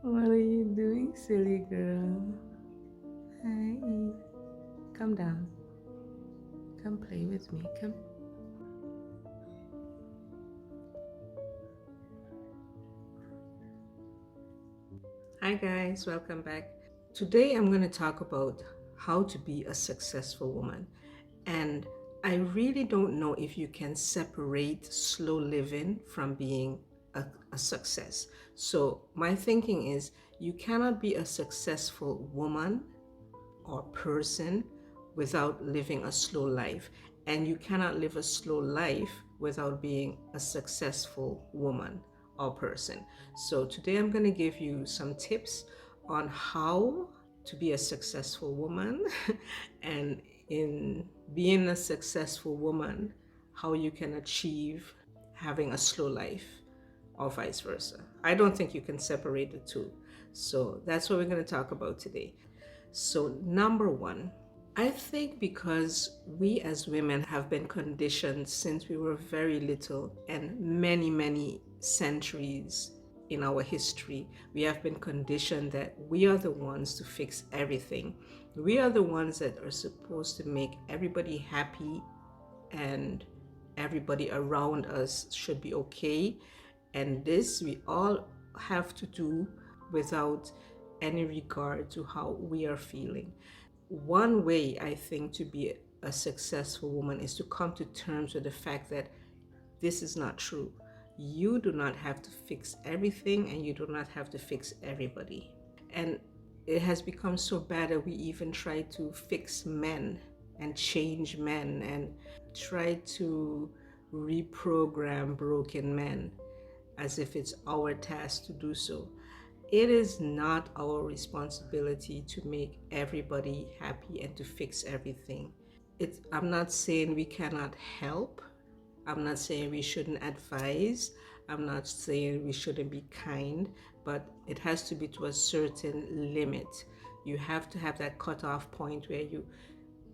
What are you doing, silly girl? Hi. Come down. Come play with me. Come. Hi, guys. Welcome back. Today, I'm going to talk about how to be a successful woman. And I really don't know if you can separate slow living from being a success. So, my thinking is you cannot be a successful woman or person without living a slow life. And you cannot live a slow life without being a successful woman or person. So today I'm going to give you some tips on how to be a successful woman and in being a successful woman, how you can achieve having a slow life or vice versa. I don't think you can separate the two. So that's what we're going to talk about today. So, number one, I think because we as women have been conditioned since we were very little and many, many centuries in our history, we have been conditioned that we are the ones to fix everything. We are the ones that are supposed to make everybody happy and everybody around us should be okay. And this we all have to do without any regard to how we are feeling. One way I think to be a successful woman is to come to terms with the fact that this is not true. You do not have to fix everything and you do not have to fix everybody. And it has become so bad that we even try to fix men and change men and try to reprogram broken men as if it's our task to do so. It is not our responsibility to make everybody happy and to fix everything. I'm not saying we cannot help. I'm not saying we shouldn't advise. I'm not saying we shouldn't be kind, but it has to be to a certain limit. You have to have that cutoff point where you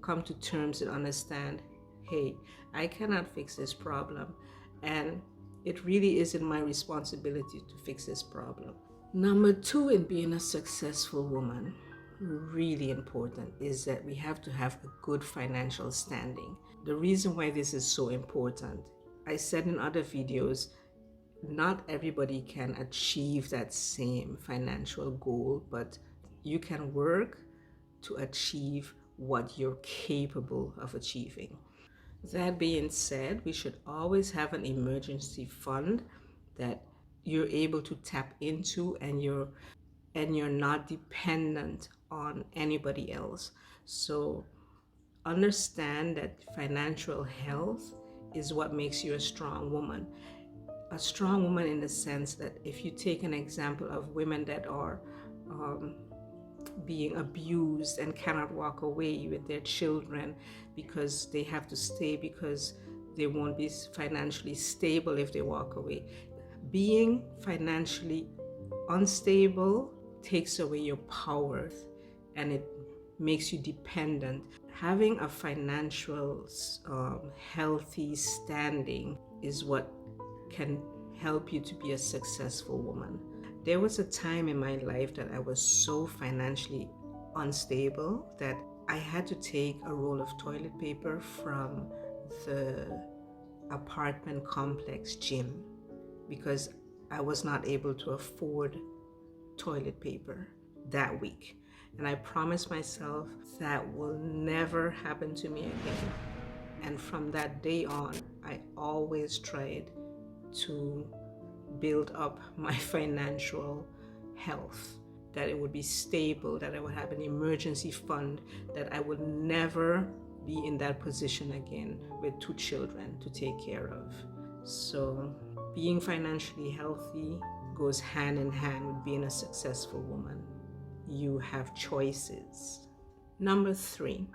come to terms and understand, hey, I cannot fix this problem. And it really isn't my responsibility to fix this problem. Number two, in being a successful woman, really important, is that we have to have a good financial standing. The reason why this is so important, I said in other videos, not everybody can achieve that same financial goal, but you can work to achieve what you're capable of achieving. That being said, we should always have an emergency fund that you're able to tap into and you're not dependent on anybody else. So understand that financial health is what makes you a strong woman. A strong woman in the sense that if you take an example of women that are being abused and cannot walk away with their children because they have to stay because they won't be financially stable if they walk away. Being financially unstable takes away your power and it makes you dependent. Having a financial healthy standing is what can help you to be a successful woman. There was a time in my life that I was so financially unstable that I had to take a roll of toilet paper from the apartment complex gym because I was not able to afford toilet paper that week. And I promised myself that will never happen to me again. And from that day on, I always tried to build up my financial health, that it would be stable, that I would have an emergency fund, that I would never be in that position again with 2 children to take care of. So being financially healthy goes hand in hand with being a successful woman. You have choices. Number 3,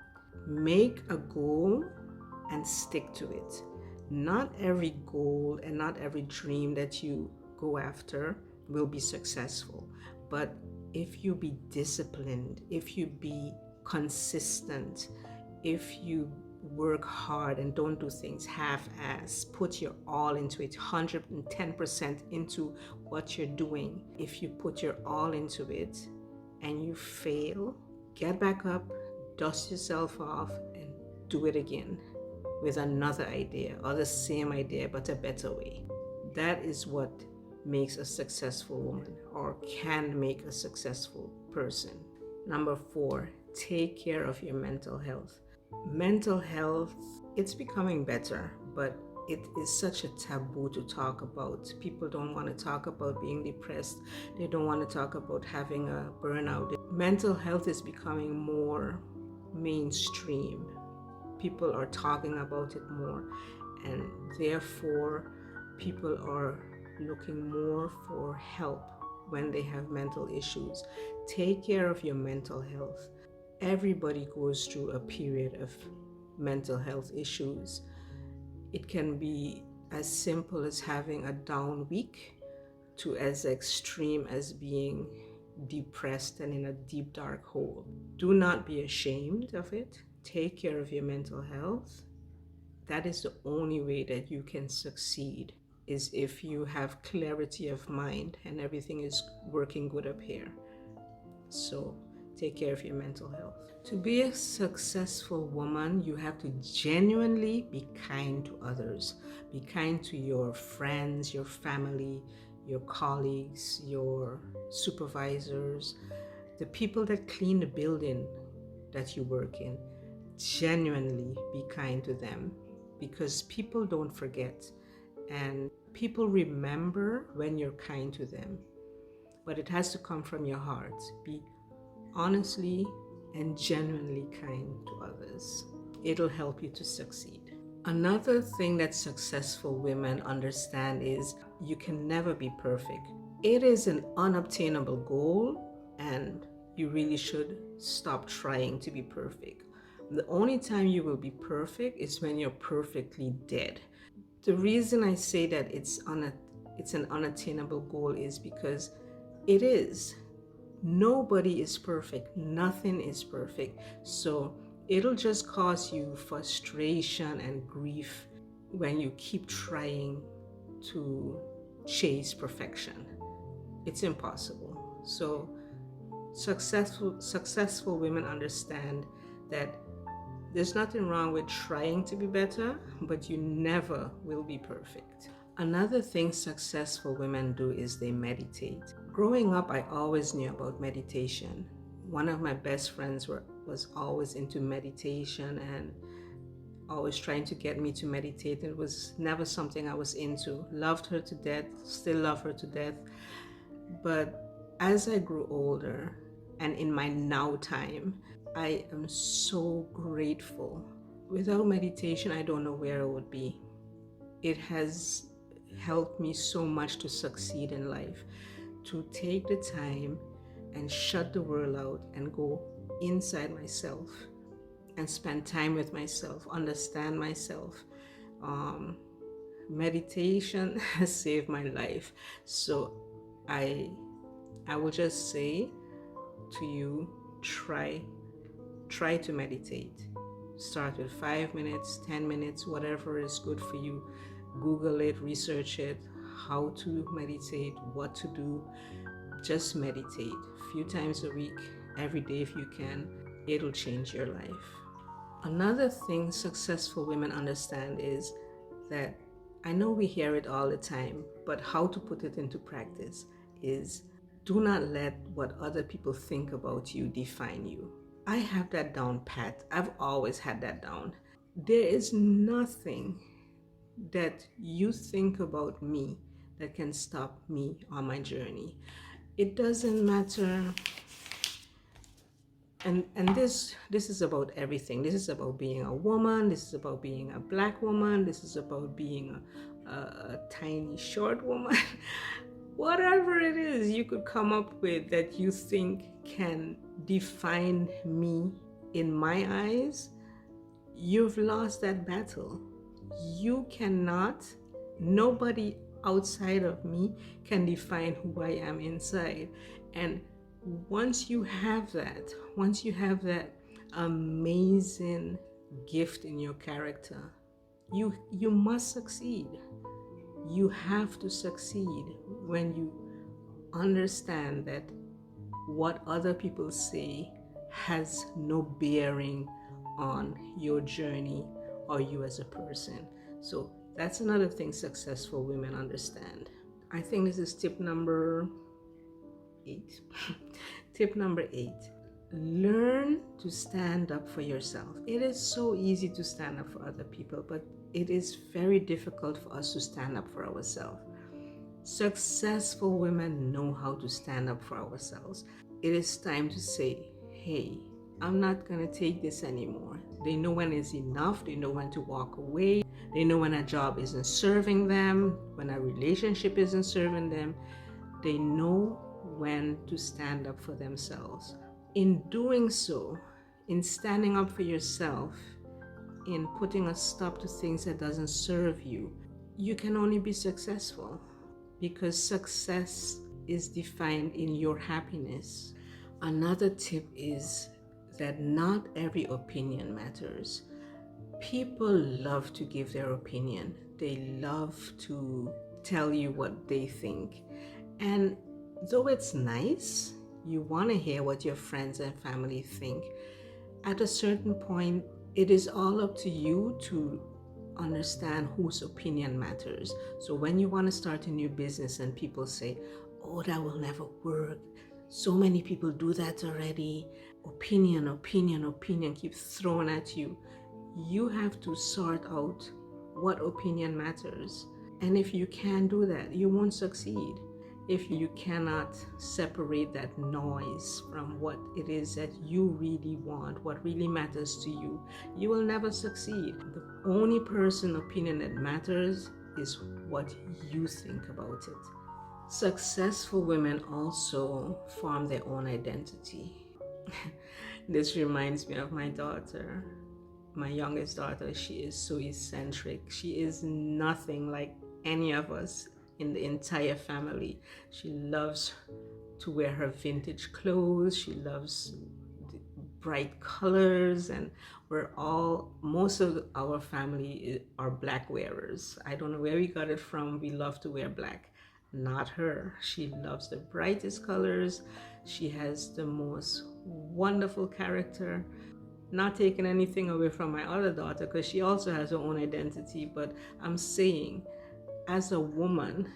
make a goal and stick to it. Not every goal and not every dream that you go after will be successful. But if you be disciplined, if you be consistent, if you work hard and don't do things half-ass. Put your all into it, 110% into what you're doing. If you put your all into it and you fail, get back up, dust yourself off, and do it again with another idea or the same idea but a better way. That is what makes a successful woman, or can make a successful person. Number 4, take care of your mental health. Mental health, it's becoming better, but it is such a taboo to talk about. People don't want to talk about being depressed. They don't want to talk about having a burnout. Mental health is becoming more mainstream. People are talking about it more, and therefore people are looking more for help when they have mental issues. Take care of your mental health. Everybody goes through a period of mental health issues. It can be as simple as having a down week to as extreme as being depressed and in a deep dark hole. Do not be ashamed of it. Take care of your mental health. That is the only way that you can succeed, is if you have clarity of mind and everything is working good up here. So take care of your mental health. To be a successful woman, you have to genuinely be kind to others. Be kind to your friends, your family, your colleagues, your supervisors, the people that clean the building that you work in. Genuinely be kind to them, because people don't forget and people remember when you're kind to them. But it has to come from your heart. Be honestly and genuinely kind to others. It'll help you to succeed. Another thing that successful women understand is you can never be perfect. It is an unobtainable goal, and you really should stop trying to be perfect. The only time you will be perfect is when you're perfectly dead. The reason I say that it's an unattainable goal is because it is. Nobody is perfect. Nothing is perfect. So it'll just cause you frustration and grief when you keep trying to chase perfection. It's impossible. So successful women understand that there's nothing wrong with trying to be better, but you never will be perfect. Another thing successful women do is they meditate. Growing up, I always knew about meditation. One of my best friends was always into meditation and always trying to get me to meditate. It was never something I was into. Loved her to death, still love her to death. But as I grew older and in my now time, I am so grateful. Without meditation, I don't know where I would be. It has helped me so much to succeed in life, to take the time and shut the world out and go inside myself and spend time with myself, understand myself. Meditation has saved my life. So I will just say to you, try to meditate. Start with 5 minutes, 10 minutes, whatever is good for you. Google it, research it, how to meditate, what to do. Just meditate a few times a week, every day if you can. It'll change your life. Another thing successful women understand is that, I know we hear it all the time, but how to put it into practice is, do not let what other people think about you define you. I have that down pat. I've always had that down. There is nothing that you think about me that can stop me on my journey. It doesn't matter. And this is about everything. This is about being a woman. This is about being a black woman. This is about being a tiny short woman. Whatever it is you could come up with that you think can define me in my eyes, you've lost that battle. You cannot, nobody outside of me can define who I am inside. And once you have that amazing gift in your character. You must succeed. You have to succeed when you understand that what other people say has no bearing on your journey or you as a person. So that's another thing successful women understand. I think this is tip number 8. Tip number 8. Learn to stand up for yourself. It is so easy to stand up for other people, but it is very difficult for us to stand up for ourselves. Successful women know how to stand up for ourselves. It is time to say, hey, I'm not going to take this anymore. They know when it's enough. They know when to walk away. They know when a job isn't serving them, when a relationship isn't serving them. They know when to stand up for themselves. In doing so, in standing up for yourself, in putting a stop to things that doesn't serve you, you can only be successful, because success is defined in your happiness. Another tip is that not every opinion matters. People love to give their opinion. They love to tell you what they think. And though it's nice, you want to hear what your friends and family think, at a certain point, it is all up to you to understand whose opinion matters. So when you want to start a new business and people say, oh, that will never work, so many people do that already, opinion keeps thrown at you, you have to sort out what opinion matters. And if you can't do that, you won't succeed. If you cannot separate that noise from what it is that you really want, what really matters to you, you will never succeed. The only person's opinion that matters is what you think about it. Successful women also form their own identity. This reminds me of my daughter. My youngest daughter, she is so eccentric. She is nothing like any of us in the entire family. She loves to wear her vintage clothes. She loves bright colors, and most of our family are black wearers. I don't know where we got it from. We love to wear black. Not her. She loves the brightest colors. She has the most wonderful character. Not taking anything away from my other daughter, because she also has her own identity, but I'm saying, as a woman,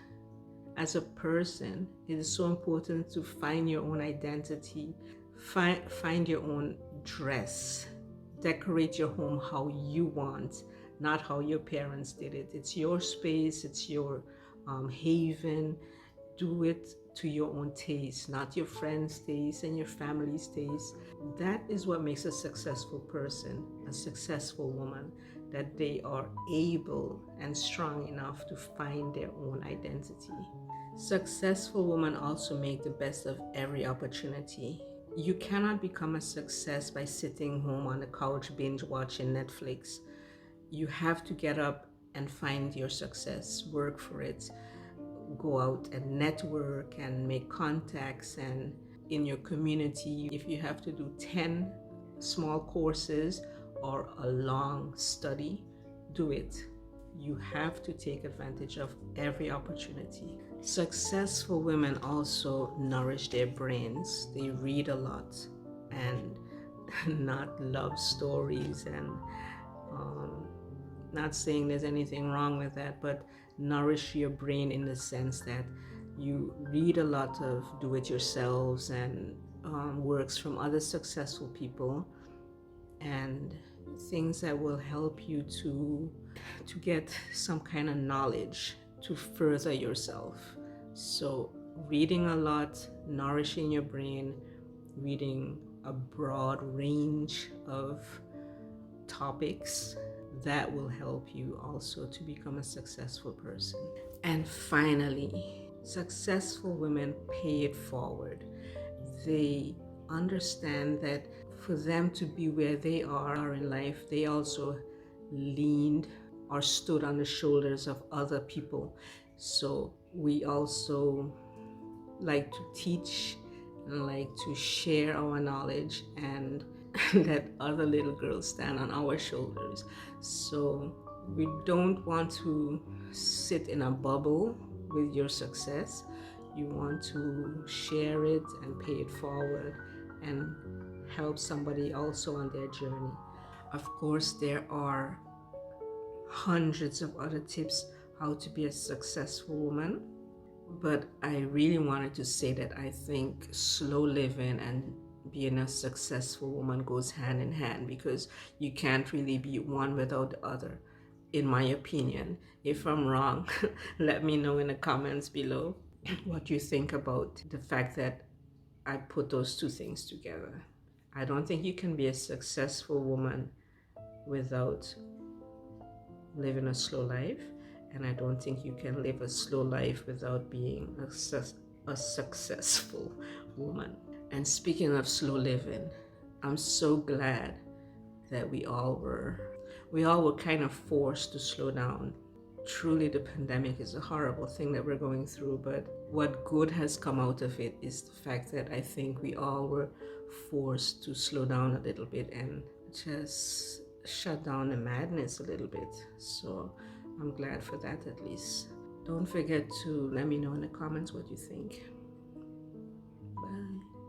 as a person, it is so important to find your own identity, find your own dress, decorate your home how you want, not how your parents did it. It's your space, it's your haven. Do it to your own taste, not your friends' taste and your family's taste. That is what makes a successful person, a successful woman, that they are able and strong enough to find their own identity. Successful women also make the best of every opportunity. You cannot become a success by sitting home on the couch binge watching Netflix. You have to get up and find your success, work for it, go out and network and make contacts, and in your community, if you have to do 10 small courses or a long study, do it. You have to take advantage of every opportunity. Successful women also nourish their brains. They read a lot, and not love stories, and not saying there's anything wrong with that, but nourish your brain in the sense that you read a lot of do-it-yourselves and works from other successful people, and things that will help you to get some kind of knowledge to further yourself. So reading a lot, nourishing your brain, reading a broad range of topics, that will help you also to become a successful person. And finally, successful women pay it forward. They understand that for them to be where they are in life, they also leaned or stood on the shoulders of other people. So we also like to teach and like to share our knowledge and let other little girls stand on our shoulders. So we don't want to sit in a bubble with your success. You want to share it and pay it forward and help somebody also on their journey. Of course, there are hundreds of other tips how to be a successful woman, but I really wanted to say that I think slow living and being a successful woman goes hand in hand, because you can't really be one without the other, in my opinion. If I'm wrong, let me know in the comments below what you think about the fact that I put those two things together. I don't think you can be a successful woman without living a slow life, and I don't think you can live a slow life without being a successful woman. And speaking of slow living, I'm so glad that we all were kind of forced to slow down. Truly, the pandemic is a horrible thing that we're going through, but what good has come out of it is the fact that I think we all were forced to slow down a little bit and just shut down the madness a little bit. So I'm glad for that, at least. Don't forget to let me know in the comments what you think. Bye.